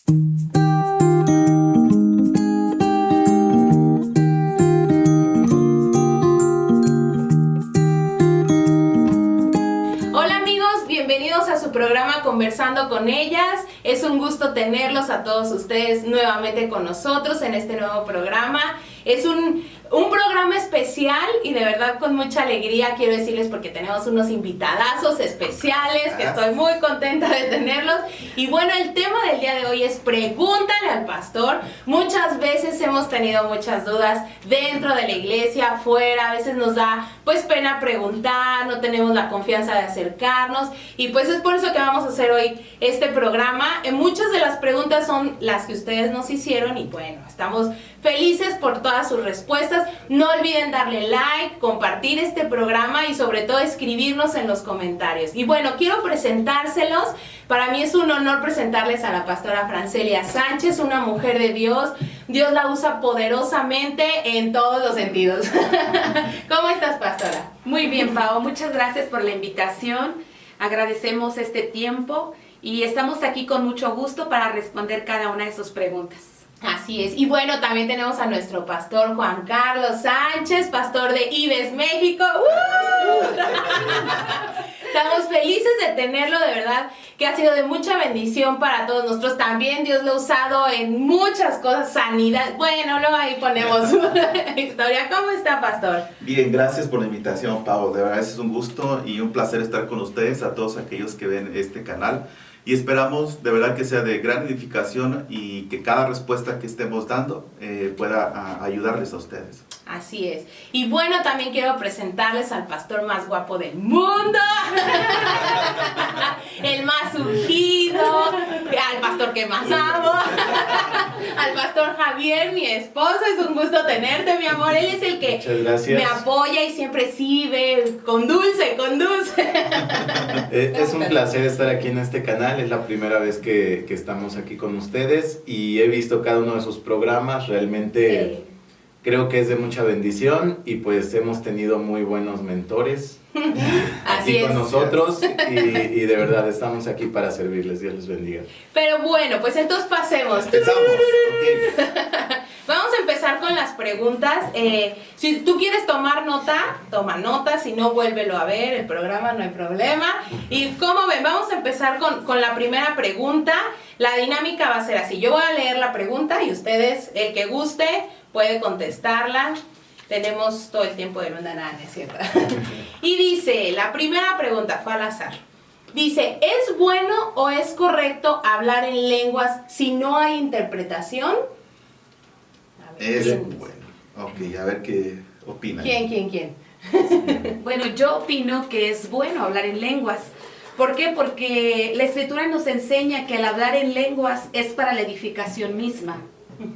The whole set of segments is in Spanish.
Hola amigos, bienvenidos a su programa Conversando con Ellas. Es un gusto tenerlos a todos ustedes nuevamente con nosotros en este nuevo programa. Es un programa especial y de verdad con mucha alegría quiero decirles porque tenemos unos invitadazos especiales que estoy muy contenta de tenerlos. Y bueno, el tema del día de hoy es pregúntale al pastor. Muchas veces hemos tenido muchas dudas dentro de la iglesia, afuera, a veces nos da pues pena preguntar, no tenemos la confianza de acercarnos y pues es por eso que vamos a hacer hoy este programa. Muchas de las preguntas son las que ustedes nos hicieron y bueno, estamos felices por todas sus respuestas. No olviden darle like, compartir este programa y sobre todo escribirnos en los comentarios. Y bueno, quiero presentárselos. Para mí es un honor presentarles a la pastora Francelia Sánchez, una mujer de Dios. Dios la usa poderosamente en todos los sentidos. ¿Cómo estás, pastora? Muy bien, Pao. Muchas gracias por la invitación. Agradecemos este tiempo y estamos aquí con mucho gusto para responder cada una de sus preguntas. Así es. Y bueno, también tenemos a nuestro pastor Juan Carlos Sánchez, pastor de IBES México. Estamos felices de tenerlo, de verdad, que ha sido de mucha bendición para todos nosotros. También Dios lo ha usado en muchas cosas, sanidad. Bueno, luego ahí ponemos una historia. ¿Cómo está, pastor? Bien, gracias por la invitación, Pau. De verdad es un gusto y un placer estar con ustedes, a todos aquellos que ven este canal. Y esperamos de verdad que sea de gran edificación y que cada respuesta que estemos dando pueda ayudarles a ustedes. Así es. Y bueno, también quiero presentarles al pastor más guapo del mundo, el más ungido, al pastor que más amo, al pastor Javier, mi esposo. Es un gusto tenerte, mi amor. Él es el que me apoya y siempre sí ve, conduce. Es un placer estar aquí en este canal. Es la primera vez que estamos aquí con ustedes y he visto cada uno de sus programas. Realmente creo que es de mucha bendición y pues hemos tenido muy buenos mentores aquí con nosotros y de verdad estamos aquí para servirles. Dios les bendiga. Pero bueno, pues entonces pasemos. Empezamos. Okay. Vamos a empezar con las preguntas. Si tú quieres tomar nota, toma nota. Si no, vuélvelo a ver el programa, no hay problema. Y como ven, vamos a empezar con la primera pregunta. La dinámica va a ser así. Yo voy a leer la pregunta y ustedes, el que guste, puede contestarla. Tenemos todo el tiempo de luna, nada, ¿no es cierto? Y dice, la primera pregunta fue al azar. Dice, ¿es bueno o es correcto hablar en lenguas si no hay interpretación? Es bueno. Ok, a ver qué opinan. ¿Quién? Bueno, yo opino que es bueno hablar en lenguas. ¿Por qué? Porque la Escritura nos enseña que el hablar en lenguas es para la edificación misma.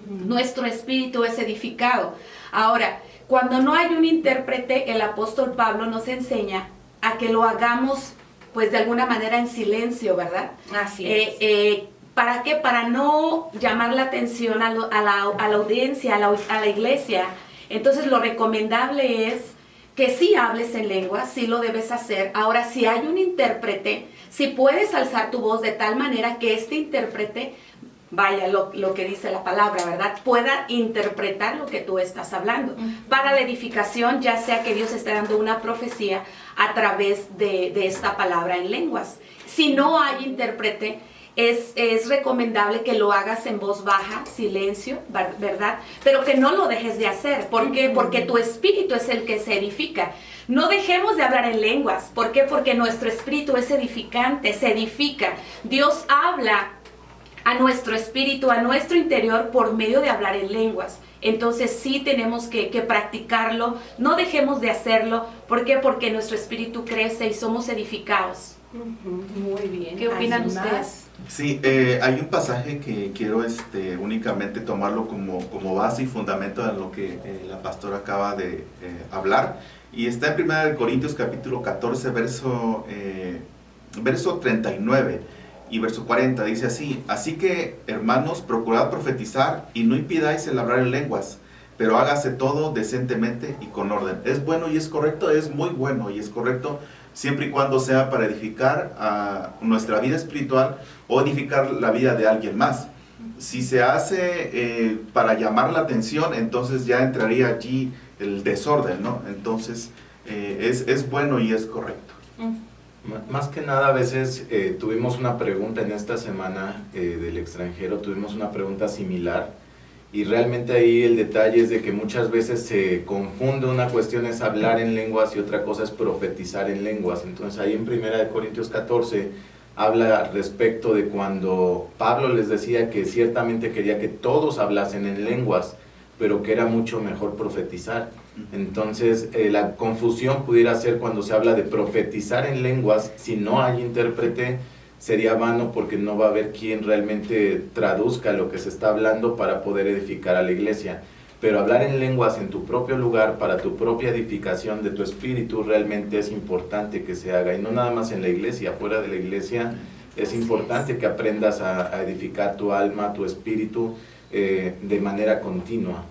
Nuestro espíritu es edificado. Ahora, cuando no hay un intérprete, el apóstol Pablo nos enseña a que lo hagamos, pues de alguna manera en silencio, ¿verdad? Así es. ¿Para qué? Para no llamar la atención a la audiencia, a la iglesia. Entonces lo recomendable es que sí hables en lengua, sí lo debes hacer. Ahora, si hay un intérprete, si puedes alzar tu voz de tal manera que este intérprete, vaya lo que dice la palabra, ¿verdad?, pueda interpretar lo que tú estás hablando. Para la edificación, ya sea que Dios esté dando una profecía a través de esta palabra en lenguas. Si no hay intérprete, es recomendable que lo hagas en voz baja, silencio, ¿verdad? Pero que no lo dejes de hacer. ¿Por qué? Porque tu espíritu es el que se edifica. No dejemos de hablar en lenguas. ¿Por qué? Porque nuestro espíritu es edificante, se edifica. Dios habla a nuestro espíritu, a nuestro interior por medio de hablar en lenguas. Entonces sí tenemos que practicarlo, no dejemos de hacerlo. ¿Por qué? Porque nuestro espíritu crece y somos edificados. Muy bien. ¿Qué opinan ustedes? Sí, hay un pasaje que quiero únicamente tomarlo como base y fundamento de lo que la pastora acaba de hablar. Y está en 1 Corintios capítulo 14, verso 39 y verso 40. Dice así: así que, hermanos, procurad profetizar y no impidáis el hablar en lenguas, pero hágase todo decentemente y con orden. Es bueno y es correcto, es muy bueno y es correcto, siempre y cuando sea para edificar a nuestra vida espiritual o edificar la vida de alguien más. Si se hace para llamar la atención, entonces ya entraría allí el desorden, ¿no? Entonces es bueno y es correcto. Más que nada, a veces tuvimos una pregunta en esta semana del extranjero, tuvimos una pregunta similar, y realmente ahí el detalle es de que muchas veces se confunde. Una cuestión es hablar en lenguas y otra cosa es profetizar en lenguas. Entonces ahí en 1 Corintios 14 habla respecto de cuando Pablo les decía que ciertamente quería que todos hablasen en lenguas, pero que era mucho mejor profetizar. Entonces la confusión pudiera ser cuando se habla de profetizar en lenguas. Si no hay intérprete, sería vano, porque no va a haber quien realmente traduzca lo que se está hablando para poder edificar a la iglesia. Pero hablar en lenguas en tu propio lugar, para tu propia edificación de tu espíritu, realmente es importante que se haga. Y no nada más en la iglesia, fuera de la iglesia es importante que aprendas a edificar tu alma, tu espíritu de manera continua.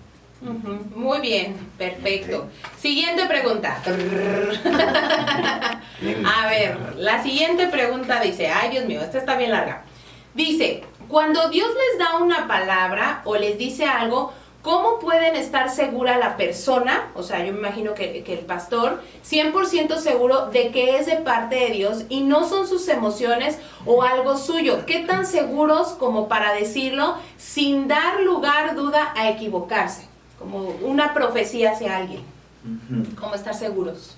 Muy bien, perfecto. Siguiente pregunta. A ver, la siguiente pregunta dice, ay Dios mío, esta está bien larga. Dice, cuando Dios les da una palabra o les dice algo, ¿cómo pueden estar segura la persona, o sea, yo me imagino que el pastor, 100% seguro de que es de parte de Dios y no son sus emociones o algo suyo? ¿Qué tan seguros como para decirlo sin dar lugar, duda a equivocarse? Como una profecía hacia alguien. ¿Cómo estar seguros?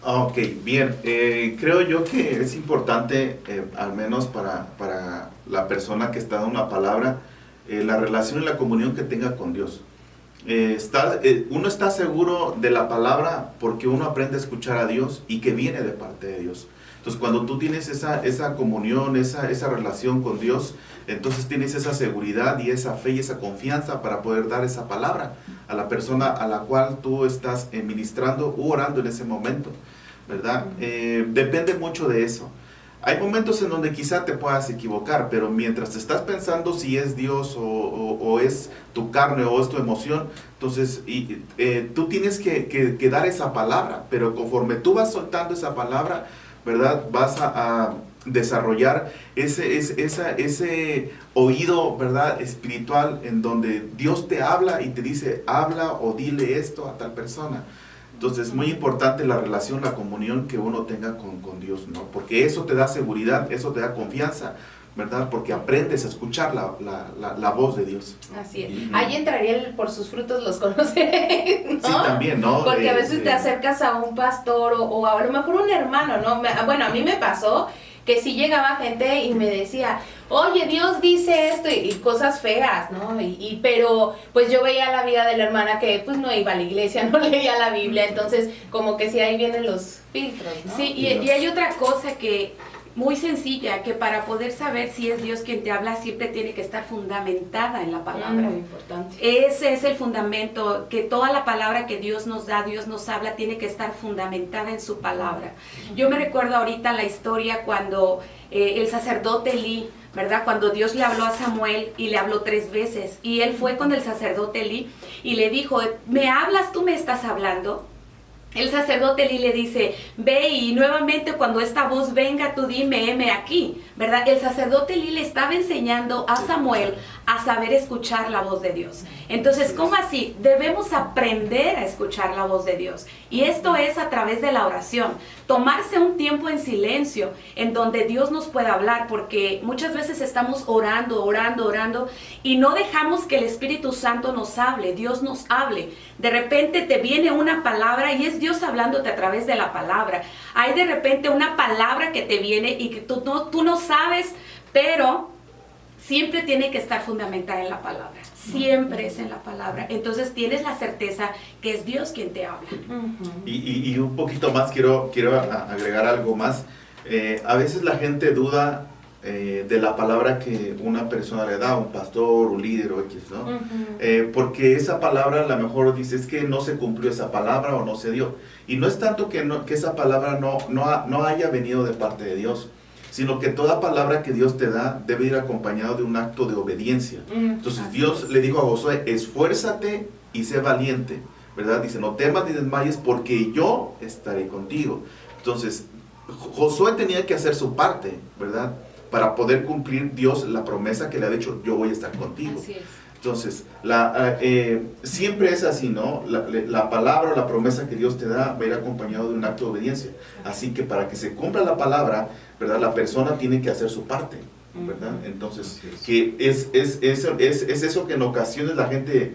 Ok, bien. Creo yo que es importante, al menos para la persona que está dando una palabra, la relación y la comunión que tenga con Dios. Uno está seguro de la palabra porque uno aprende a escuchar a Dios y que viene de parte de Dios. Entonces, cuando tú tienes esa comunión, esa relación con Dios, entonces tienes esa seguridad y esa fe y esa confianza para poder dar esa palabra a la persona a la cual tú estás ministrando u orando en ese momento, ¿verdad? Depende mucho de eso. Hay momentos en donde quizá te puedas equivocar, pero mientras estás pensando si es Dios o es tu carne o es tu emoción, entonces tú tienes que dar esa palabra, pero conforme tú vas soltando esa palabra, ¿verdad? Vas a desarrollar ese oído, ¿verdad? Espiritual, en donde Dios te habla y te dice, habla o dile esto a tal persona. Entonces es muy importante la relación, la comunión que uno tenga con Dios, ¿no? Porque eso te da seguridad, eso te da confianza, ¿verdad? Porque aprendes a escuchar la voz de Dios. Así es. Ahí entraría el por sus frutos los conoceréis, ¿no? Sí, también, ¿no? Porque a veces te acercas a un pastor o a lo mejor un hermano, ¿no? Bueno, a mí me pasó que sí llegaba gente y me decía, oye, Dios dice esto y cosas feas, ¿no? Pero pues yo veía la vida de la hermana que pues no iba a la iglesia, no leía la Biblia, entonces como que sí ahí vienen los filtros, ¿no? Sí, y hay otra cosa que muy sencilla, que para poder saber si es Dios quien te habla, siempre tiene que estar fundamentada en la palabra. Muy importante. Ese es el fundamento, que toda la palabra que Dios nos da, Dios nos habla, tiene que estar fundamentada en su palabra. Yo me recuerdo ahorita la historia cuando el sacerdote Elí, ¿verdad? Cuando Dios le habló a Samuel y le habló 3 veces, y él fue con el sacerdote Elí y le dijo, ¿me hablas? ¿Tú me estás hablando? El sacerdote Elí le dice, ve y nuevamente cuando esta voz venga, tú dime, heme aquí, ¿verdad? El sacerdote Elí le estaba enseñando a Samuel a saber escuchar la voz de Dios. Entonces, ¿cómo así? Debemos aprender a escuchar la voz de Dios. Y esto es a través de la oración. Tomarse un tiempo en silencio en donde Dios nos pueda hablar, porque muchas veces estamos orando y no dejamos que el Espíritu Santo nos hable, Dios nos hable. De repente te viene una palabra y es Dios hablándote a través de la palabra. Hay de repente una palabra que te viene y que tú no sabes, pero siempre tiene que estar fundamentada en la palabra. Siempre es en la palabra. Entonces tienes la certeza que es Dios quien te habla. Y un poquito más, quiero agregar algo más. A veces la gente duda de la palabra que una persona le da, un pastor, un líder o X, ¿no? Porque esa palabra a lo mejor dice, es que no se cumplió esa palabra o no se dio. Y no es tanto que esa palabra no haya venido de parte de Dios, sino que toda palabra que Dios te da debe ir acompañado de un acto de obediencia. Entonces Dios le dijo a Josué, esfuérzate y sé valiente, ¿verdad? Dice, no temas ni desmayes porque yo estaré contigo. Entonces Josué tenía que hacer su parte, ¿verdad? para poder cumplir Dios la promesa que le ha dicho, yo voy a estar contigo. Así es. Entonces, siempre es así, ¿no? La palabra o la promesa que Dios te da va a ir acompañado de un acto de obediencia. Así que para que se cumpla la palabra, ¿verdad? La persona tiene que hacer su parte, ¿verdad? Entonces, que es eso que en ocasiones la gente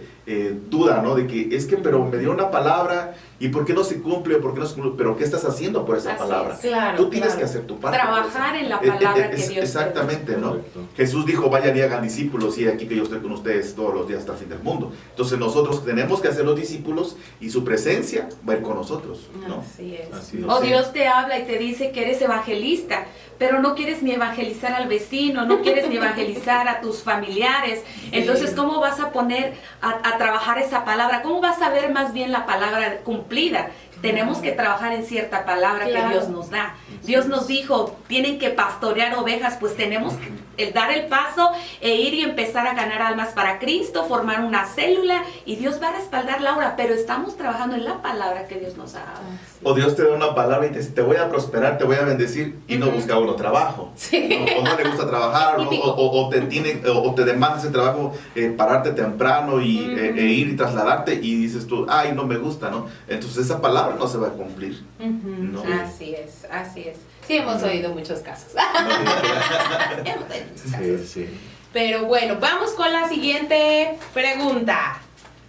duda, ¿no? De que es que, pero me dio una palabra, ¿y por qué no se cumple? ¿Por qué no se cumple? Pero ¿qué estás haciendo por esa Así palabra? es, claro, Tú tienes claro. que hacer tu parte. Trabajar en la palabra que Dios te da. Exactamente, ¿no? Correcto. Jesús dijo, vayan y hagan discípulos, y aquí que yo estoy con ustedes todos los días hasta el fin del mundo. Entonces nosotros tenemos que hacer los discípulos y su presencia va a ir con nosotros, ¿no? Así es. Así es. O Dios te habla y te dice que eres evangelista, pero no quieres ni evangelizar al vecino, no quieres ni evangelizar a tus familiares. Entonces, ¿cómo vas a poner a trabajar esa palabra? ¿Cómo vas a ver más bien la palabra cumplida? Tenemos que trabajar en cierta palabra Claro. que Dios nos da. Dios nos dijo, tienen que pastorear ovejas, pues tenemos que dar el paso e ir y empezar a ganar almas para Cristo, formar una célula, y Dios va a respaldar la obra, pero estamos trabajando en la palabra que Dios nos ha dado. O Dios te da una palabra y te dice, te voy a prosperar, te voy a bendecir, y no busca uno trabajo. Sí. ¿No? O no le gusta trabajar, ¿no? Típico. o te demanda ese trabajo, pararte temprano y e ir y trasladarte, y dices tú, ay, no me gusta, ¿no? Entonces esa palabra no se va a cumplir. ¿no? Así es, así es. Sí, hemos oído muchos casos. Hemos oído muchos casos. Sí, sí. Pero bueno, vamos con la siguiente pregunta.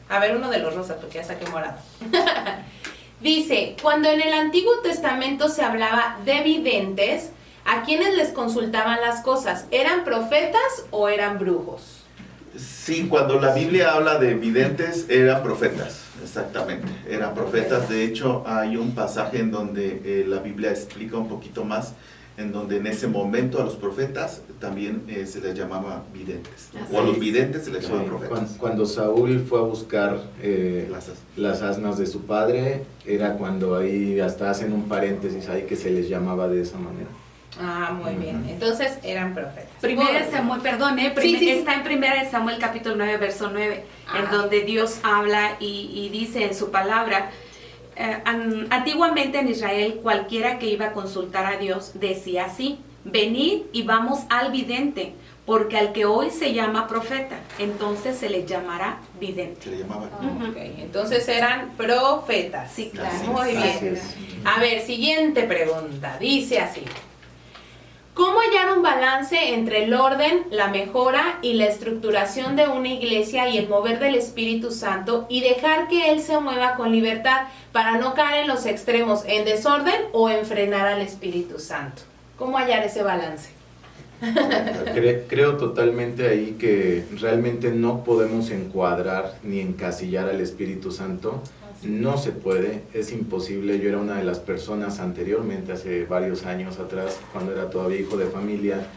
A ver, uno de los rosas, porque ya saqué morado. Dice, cuando en el Antiguo Testamento se hablaba de videntes, ¿a quiénes les consultaban las cosas? ¿Eran profetas o eran brujos? Sí, cuando la Biblia habla de videntes, eran profetas, exactamente, eran profetas. De hecho, hay un pasaje en donde la Biblia explica un poquito más, en donde en ese momento a los profetas también se les llamaba videntes, ¿no? O a los videntes se les Sí, llamaban profetas. cuando Saúl fue a buscar Las- las asnas de su padre, era cuando ahí hasta hacen un paréntesis ahí que se les llamaba de esa manera. Ah, muy bien. Entonces eran profetas. Primera de Samuel, perdón, Sí, sí. está en Primera de Samuel capítulo 9, verso 9, Ah. en donde Dios habla y dice en su palabra, antiguamente en Israel cualquiera que iba a consultar a Dios decía así, venid y vamos al vidente, porque al que hoy se llama profeta, entonces se le llamará vidente. Se le llamaba. Ok, entonces eran profetas. Sí, claro. Muy Así bien. es. A ver, siguiente pregunta. Dice así. ¿Cómo hallar un balance entre el orden, la mejora y la estructuración de una iglesia y el mover del Espíritu Santo y dejar que Él se mueva con libertad para no caer en los extremos, en desorden o en frenar al Espíritu Santo? ¿Cómo hallar ese balance? Creo totalmente ahí que realmente no podemos encuadrar ni encasillar al Espíritu Santo. No se puede, es imposible. Yo era una de las personas anteriormente, hace varios años atrás, cuando era todavía hijo de familia,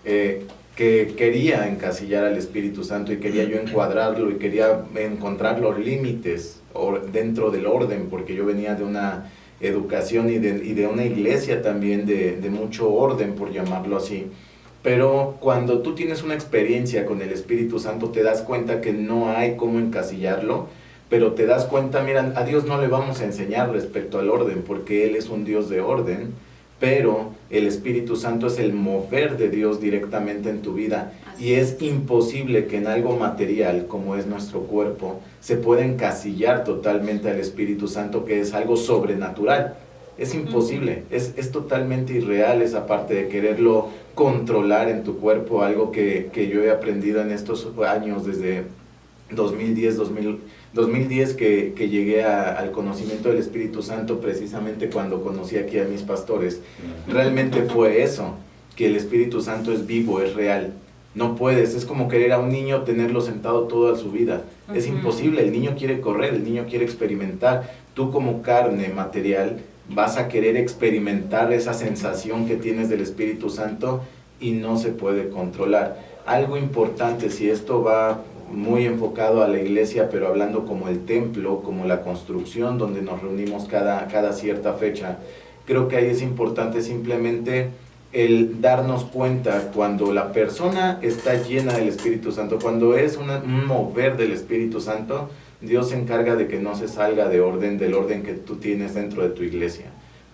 que quería encasillar al Espíritu Santo y quería yo encuadrarlo y quería encontrar los límites dentro del orden, porque yo venía de una educación y de una iglesia también de mucho orden, por llamarlo así. Pero cuando tú tienes una experiencia con el Espíritu Santo te das cuenta que no hay cómo encasillarlo, pero te das cuenta, mira, a Dios no le vamos a enseñar respecto al orden, porque Él es un Dios de orden, pero el Espíritu Santo es el mover de Dios directamente en tu vida. Así Y es imposible que en algo material, como es nuestro cuerpo, se pueda encasillar totalmente al Espíritu Santo, que es algo sobrenatural. Es imposible, es totalmente irreal esa parte de quererlo controlar en tu cuerpo, algo que yo he aprendido en estos años, desde 2010 que llegué al conocimiento del Espíritu Santo, precisamente cuando conocí aquí a mis pastores. Realmente fue eso, que el Espíritu Santo es vivo, es real. No puedes, es como querer a un niño tenerlo sentado toda su vida. Es imposible, el niño quiere correr, el niño quiere experimentar. Tú como carne material vas a querer experimentar esa sensación que tienes del Espíritu Santo y no se puede controlar. Algo importante, si esto va muy enfocado a la iglesia, pero hablando como el templo, como la construcción donde nos reunimos cada cierta fecha, creo que ahí es importante simplemente el darnos cuenta cuando la persona está llena del Espíritu Santo, cuando es un mover del Espíritu Santo, Dios se encarga de que no se salga del orden que tú tienes dentro de tu iglesia.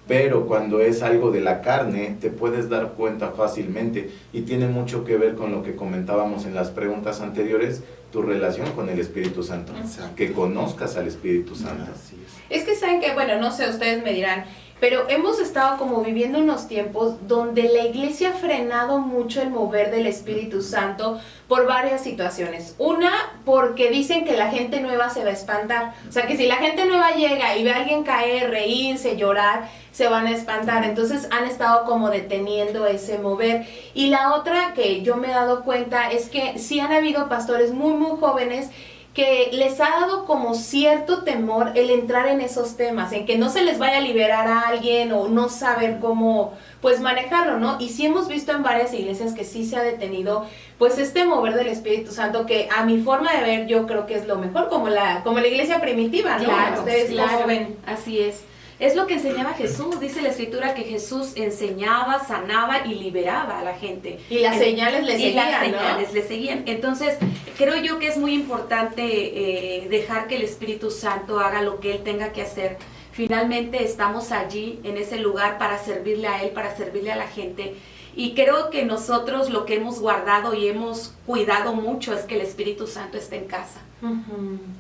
pero cuando es algo de la carne, te puedes dar cuenta fácilmente, y tiene mucho que ver con lo que comentábamos en las preguntas anteriores, tu relación con el Espíritu Santo, que conozcas al Espíritu Santo. Así es. Es que saben que, bueno, no sé, ustedes me dirán, pero hemos estado como viviendo unos tiempos donde la iglesia ha frenado mucho el mover del Espíritu Santo por varias situaciones. Una, porque dicen que la gente nueva se va a espantar. O sea, que si la gente nueva llega y ve a alguien caer, reírse, llorar, se van a espantar. Entonces han estado como deteniendo ese mover. Y la otra que yo me he dado cuenta es que sí han habido pastores muy, muy jóvenes que les ha dado como cierto temor el entrar en esos temas, en que no se les vaya a liberar a alguien o no saber cómo pues manejarlo, ¿no? Y sí hemos visto en varias iglesias que sí se ha detenido pues este mover del Espíritu Santo, que a mi forma de ver yo creo que es lo mejor, como la iglesia primitiva, ¿no? Claro, Ustedes claro, cómo ven. así es. Es lo que enseñaba Jesús. Dice la Escritura que Jesús enseñaba, sanaba y liberaba a la gente. Y las señales le seguían, Y las señales ¿no? le seguían. Entonces, creo yo que es muy importante dejar que el Espíritu Santo haga lo que Él tenga que hacer. Finalmente estamos allí, en ese lugar, para servirle a Él, para servirle a la gente. Y creo que nosotros lo que hemos guardado y hemos cuidado mucho es que el Espíritu Santo esté en casa.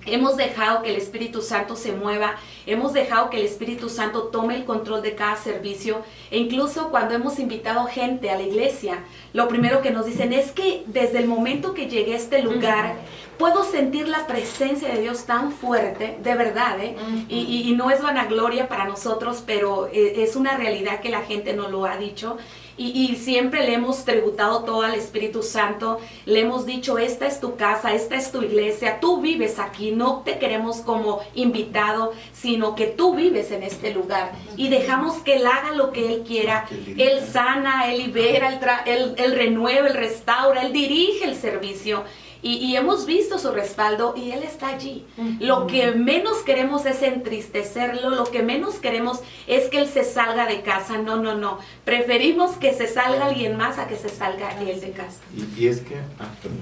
Hemos dejado que el Espíritu Santo se mueva, hemos dejado que el Espíritu Santo tome el control de cada servicio, e incluso cuando hemos invitado gente a la iglesia, lo primero que nos dicen es que desde el momento que llegué a este lugar, puedo sentir la presencia de Dios tan fuerte, de verdad, y no es vanagloria para nosotros, pero es una realidad que la gente nos lo ha dicho. Y siempre le hemos tributado todo al Espíritu Santo, le hemos dicho, esta es tu casa, esta es tu iglesia, tú vives aquí, no te queremos como invitado, sino que tú vives en este lugar, y dejamos que Él haga lo que Él quiera. Él sana, Él libera, Él renueva, Él restaura, Él dirige el servicio. Y hemos visto su respaldo y Él está allí. Lo que menos queremos es entristecerlo, lo que menos queremos es que Él se salga de casa. No. Preferimos que se salga alguien más a que se salga Él de casa. Y es que...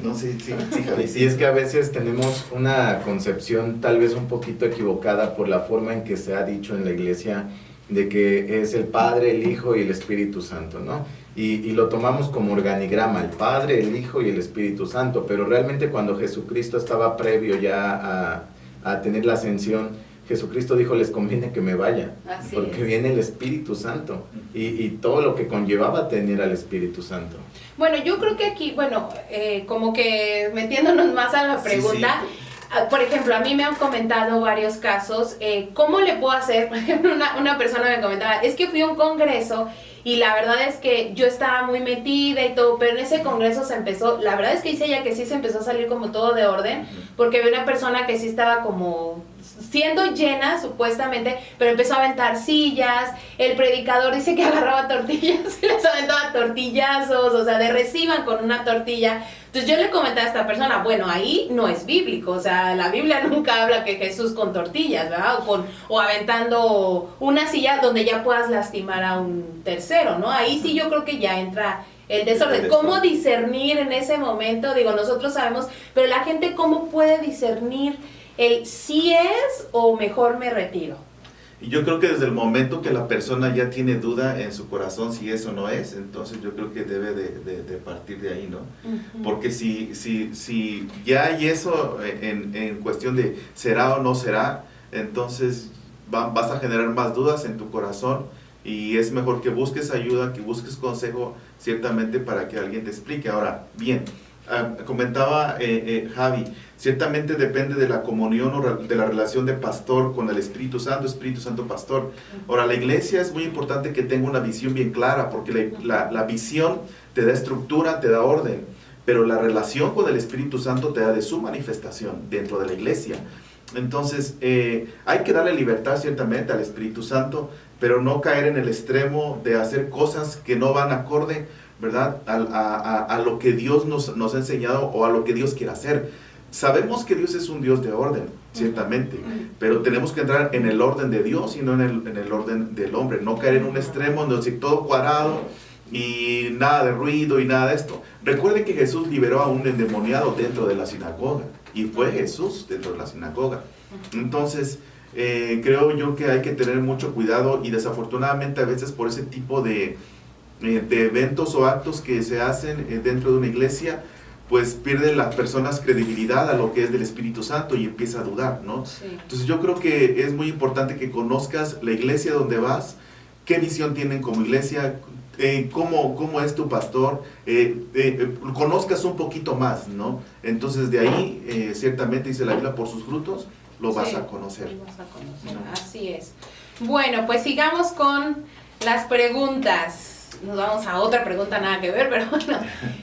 No, sí, Javi, Y es que a veces tenemos una concepción tal vez un poquito equivocada por la forma en que se ha dicho en la iglesia de que es el Padre, el Hijo y el Espíritu Santo, ¿no? Y lo tomamos como organigrama, el Padre, el Hijo y el Espíritu Santo, pero realmente cuando Jesucristo estaba previo ya a tener la ascensión, Jesucristo dijo, les conviene que me vaya, porque viene el Espíritu Santo, y todo lo que conllevaba tener al Espíritu Santo. Bueno, yo creo que aquí, como que metiéndonos más a la pregunta, Sí. Por ejemplo, a mí me han comentado varios casos, ¿cómo le puedo hacer? Por ejemplo, una persona me comentaba, es que fui a un congreso y la verdad es que yo estaba muy metida y todo, pero en ese congreso la verdad es que dice ella que sí se empezó a salir como todo de orden, porque había una persona que sí estaba como siendo llena supuestamente, pero empezó a aventar sillas, el predicador dice que agarraba tortillas y les aventaba tortillazos, o sea, de reciban con una tortilla. Entonces yo le comenté a esta persona, bueno, ahí no es bíblico, o sea, la Biblia nunca habla que Jesús con tortillas, ¿verdad? O aventando una silla donde ya puedas lastimar a un tercero, ¿no? Ahí sí yo creo que ya entra el desorden. ¿Cómo discernir en ese momento? Digo, nosotros sabemos, pero la gente, ¿cómo puede discernir el si es o mejor me retiro? Y yo creo que desde el momento que la persona ya tiene duda en su corazón si es o no es, entonces yo creo que debe de partir de ahí, ¿no? Porque si ya hay eso en cuestión de será o no será, entonces vas a generar más dudas en tu corazón, y es mejor que busques ayuda, que busques consejo, ciertamente, para que alguien te explique. Ahora, bien, comentaba Javi, ciertamente depende de la comunión o de la relación de pastor con el Espíritu Santo pastor. Ahora, la iglesia es muy importante que tenga una visión bien clara, porque la visión te da estructura, te da orden, pero la relación con el Espíritu Santo te da de su manifestación dentro de la iglesia. Entonces, hay que darle libertad ciertamente al Espíritu Santo, pero no caer en el extremo de hacer cosas que no van acorde, ¿verdad?, a lo que Dios nos ha enseñado o a lo que Dios quiere hacer. Sabemos que Dios es un Dios de orden, ciertamente, pero tenemos que entrar en el orden de Dios y no en el orden del hombre. No caer en un extremo donde todo cuadrado y nada de ruido y nada de esto. Recuerden que Jesús liberó a un endemoniado dentro de la sinagoga, y fue Jesús dentro de la sinagoga. Entonces, Creo yo que hay que tener mucho cuidado y desafortunadamente a veces por ese tipo de eventos o actos que se hacen dentro de una iglesia, pues pierden las personas credibilidad a lo que es del Espíritu Santo y empieza a dudar, ¿no? Sí. Entonces yo creo que es muy importante que conozcas la iglesia donde vas, qué visión tienen como iglesia, cómo es tu pastor, conozcas un poquito más, ¿no? Entonces de ahí, ciertamente dice la Biblia, por sus frutos lo vas a conocer. Lo vas a conocer, ¿no? así es. Bueno, pues sigamos con las preguntas. Nos vamos a otra pregunta, nada que ver, pero bueno.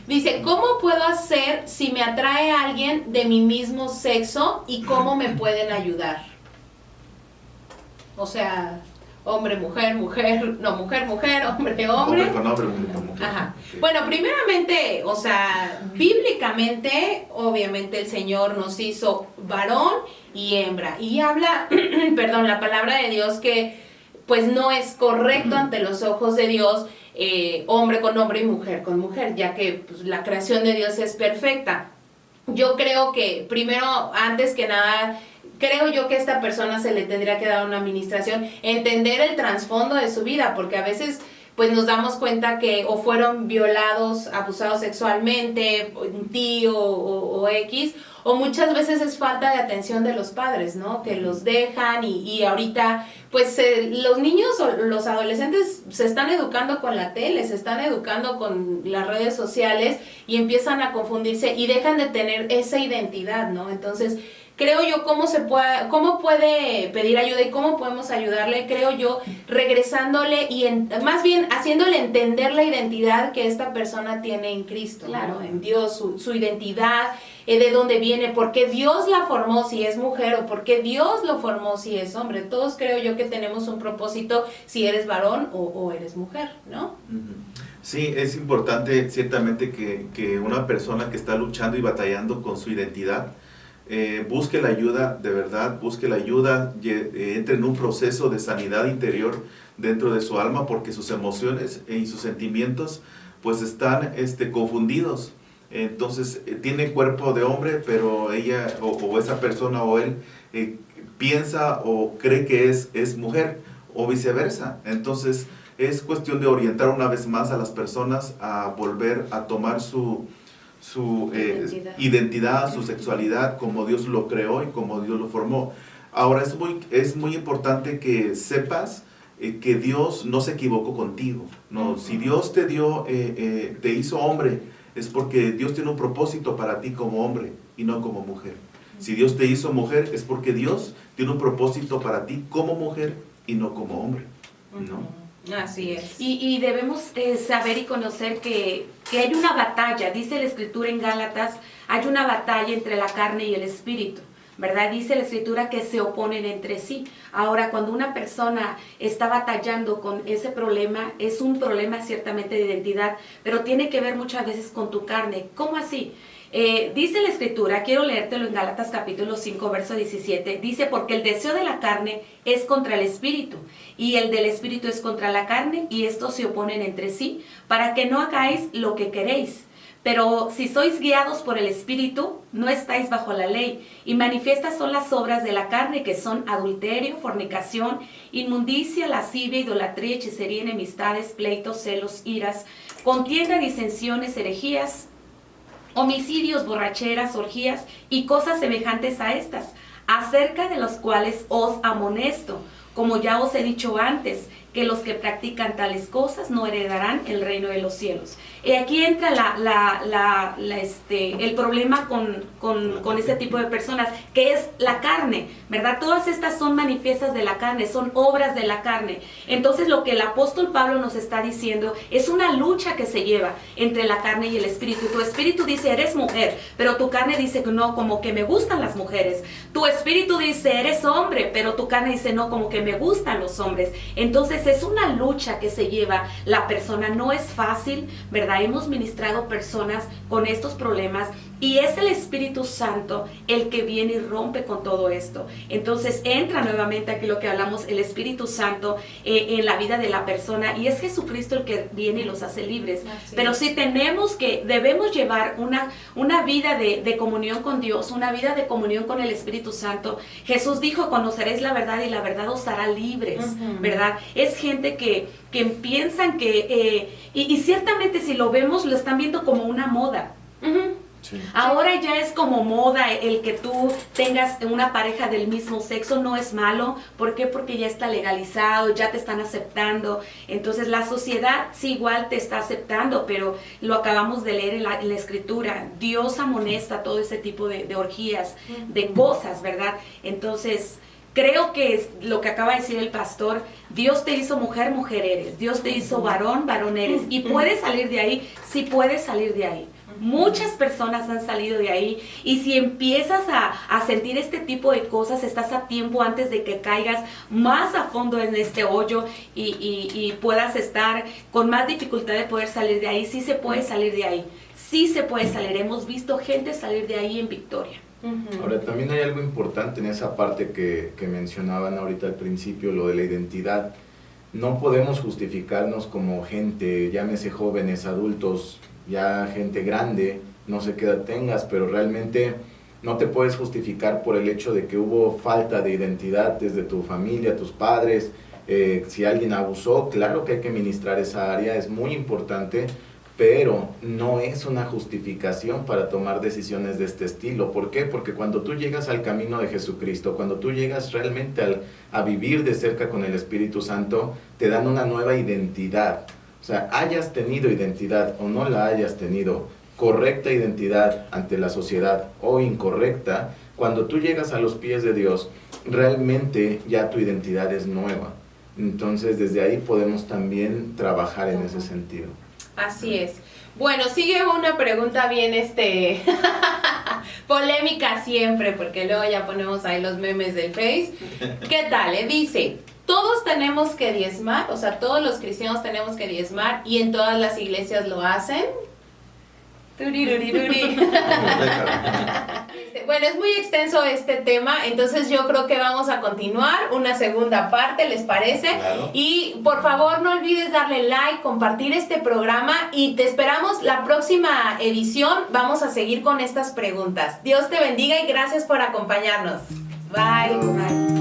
Dice, ¿cómo puedo hacer si me atrae a alguien de mi mismo sexo y cómo me pueden ayudar? O sea, hombre, mujer, mujer, no, mujer, mujer, hombre, hombre. Hombre con hombre, mujer con mujer. Ajá. Sí. Bueno, primeramente, o sea, bíblicamente, obviamente el Señor nos hizo varón y hembra. Y habla, perdón, la palabra de Dios que pues no es correcto ante los ojos de Dios hombre con hombre y mujer con mujer, ya que pues, la creación de Dios es perfecta. Yo creo que primero, antes que nada, creo yo que a esta persona se le tendría que dar una administración, entender el trasfondo de su vida, porque a veces pues nos damos cuenta que o fueron violados, abusados sexualmente, un tío o X, o muchas veces es falta de atención de los padres, ¿no? Que los dejan y ahorita pues los niños o los adolescentes se están educando con la tele, se están educando con las redes sociales y empiezan a confundirse y dejan de tener esa identidad, ¿no? Entonces, creo yo cómo puede pedir ayuda y cómo podemos ayudarle, creo yo, regresándole y más bien haciéndole entender la identidad que esta persona tiene en Cristo, Claro. ¿no? En Dios, su identidad, de dónde viene, por qué Dios la formó si es mujer o por qué Dios lo formó si es hombre. Todos creo yo que tenemos un propósito si eres varón o eres mujer, ¿no? Sí, es importante ciertamente que una persona que está luchando y batallando con su identidad, busque la ayuda, de verdad, busque la ayuda, entre en un proceso de sanidad interior dentro de su alma, porque sus emociones y sus sentimientos pues están confundidos. Entonces tiene cuerpo de hombre, pero ella o esa persona o él piensa o cree que es mujer o viceversa. Entonces es cuestión de orientar una vez más a las personas a volver a tomar su identidad, su sexualidad, como Dios lo creó y como Dios lo formó. Ahora es muy importante que sepas que Dios no se equivocó contigo, ¿no? Si Dios te dio, te hizo hombre, es porque Dios tiene un propósito para ti como hombre y no como mujer. Si Dios te hizo mujer, es porque Dios tiene un propósito para ti como mujer y no como hombre, ¿no? Así es. Y debemos saber y conocer que hay una batalla, dice la Escritura en Gálatas, hay una batalla entre la carne y el espíritu, ¿verdad? Dice la Escritura que se oponen entre sí. Ahora, cuando una persona está batallando con ese problema, es un problema ciertamente de identidad, pero tiene que ver muchas veces con tu carne. ¿Cómo así? Dice la Escritura, quiero leértelo en Gálatas capítulo 5, verso 17, dice, porque el deseo de la carne es contra el espíritu, y el del espíritu es contra la carne, y estos se oponen entre sí, para que no hagáis lo que queréis. Pero si sois guiados por el espíritu, no estáis bajo la ley, y manifiestas son las obras de la carne, que son adulterio, fornicación, inmundicia, lascivia, idolatría, hechicería, enemistades, pleitos, celos, iras, contienda, disensiones, herejías, homicidios, borracheras, orgías y cosas semejantes a estas, acerca de los cuales os amonesto, como ya os he dicho antes, que los que practican tales cosas no heredarán el reino de los cielos. Y aquí entra el problema con este tipo de personas, que es la carne, ¿verdad? Todas estas son manifiestas de la carne, son obras de la carne. Entonces lo que el apóstol Pablo nos está diciendo es una lucha que se lleva entre la carne y el espíritu. Tu espíritu dice, eres mujer, pero tu carne dice, no, como que me gustan las mujeres. Tu espíritu dice, eres hombre, pero tu carne dice, no, como que me gustan los hombres. Entonces es una lucha que se lleva la persona, no es fácil, ¿verdad? Hemos ministrado personas con estos problemas Y es el Espíritu Santo el que viene y rompe con todo esto. Entonces entra nuevamente aquí lo que hablamos, el Espíritu Santo en la vida de la persona, y es Jesucristo el que viene y los hace libres. Pero sí debemos llevar una vida de comunión con Dios, una vida de comunión con el Espíritu Santo. Jesús dijo, conoceréis la verdad y la verdad os hará libres, ¿verdad? Es gente que piensan que, y ciertamente si lo vemos, lo están viendo como una moda. Sí. Ahora ya es como moda el que tú tengas una pareja del mismo sexo, no es malo. ¿Por qué? Porque ya está legalizado, ya te están aceptando. Entonces la sociedad sí igual te está aceptando, pero lo acabamos de leer en la Escritura. Dios amonesta todo ese tipo de orgías, de cosas, ¿verdad? Entonces creo que es lo que acaba de decir el pastor. Dios te hizo mujer, mujer eres. Dios te hizo varón, varón eres. Y puedes salir de ahí, sí puedes salir de ahí. Muchas personas han salido de ahí, y si empiezas a sentir este tipo de cosas, estás a tiempo antes de que caigas más a fondo en este hoyo y puedas estar con más dificultad de poder salir de ahí. Sí se puede salir de ahí, sí se puede salir. Hemos visto gente salir de ahí en victoria. Ahora, también hay algo importante en esa parte que mencionaban ahorita al principio, lo de la identidad. No podemos justificarnos como gente, llámese jóvenes, adultos, ya gente grande, no sé qué edad tengas, pero realmente no te puedes justificar por el hecho de que hubo falta de identidad desde tu familia, tus padres. Si alguien abusó, claro que hay que ministrar esa área, es muy importante, pero no es una justificación para tomar decisiones de este estilo. ¿Por qué? Porque cuando tú llegas al camino de Jesucristo, cuando tú llegas realmente a vivir de cerca con el Espíritu Santo, te dan una nueva identidad. O sea, hayas tenido identidad o no la hayas tenido, correcta identidad ante la sociedad o incorrecta, cuando tú llegas a los pies de Dios, realmente ya tu identidad es nueva. Entonces, desde ahí podemos también trabajar en ese sentido. Así es. Bueno, sigue una pregunta bien polémica siempre, porque luego ya ponemos ahí los memes del Face. ¿Qué tal? Dice, todos tenemos que diezmar, o sea, todos los cristianos tenemos que diezmar, y en todas las iglesias lo hacen. Bueno, es muy extenso este tema, entonces yo creo que vamos a continuar una segunda parte, ¿les parece? Claro. Y por favor no olvides darle like, compartir este programa, y te esperamos la próxima edición. Vamos a seguir con estas preguntas. Dios te bendiga y gracias por acompañarnos. Bye. Bye.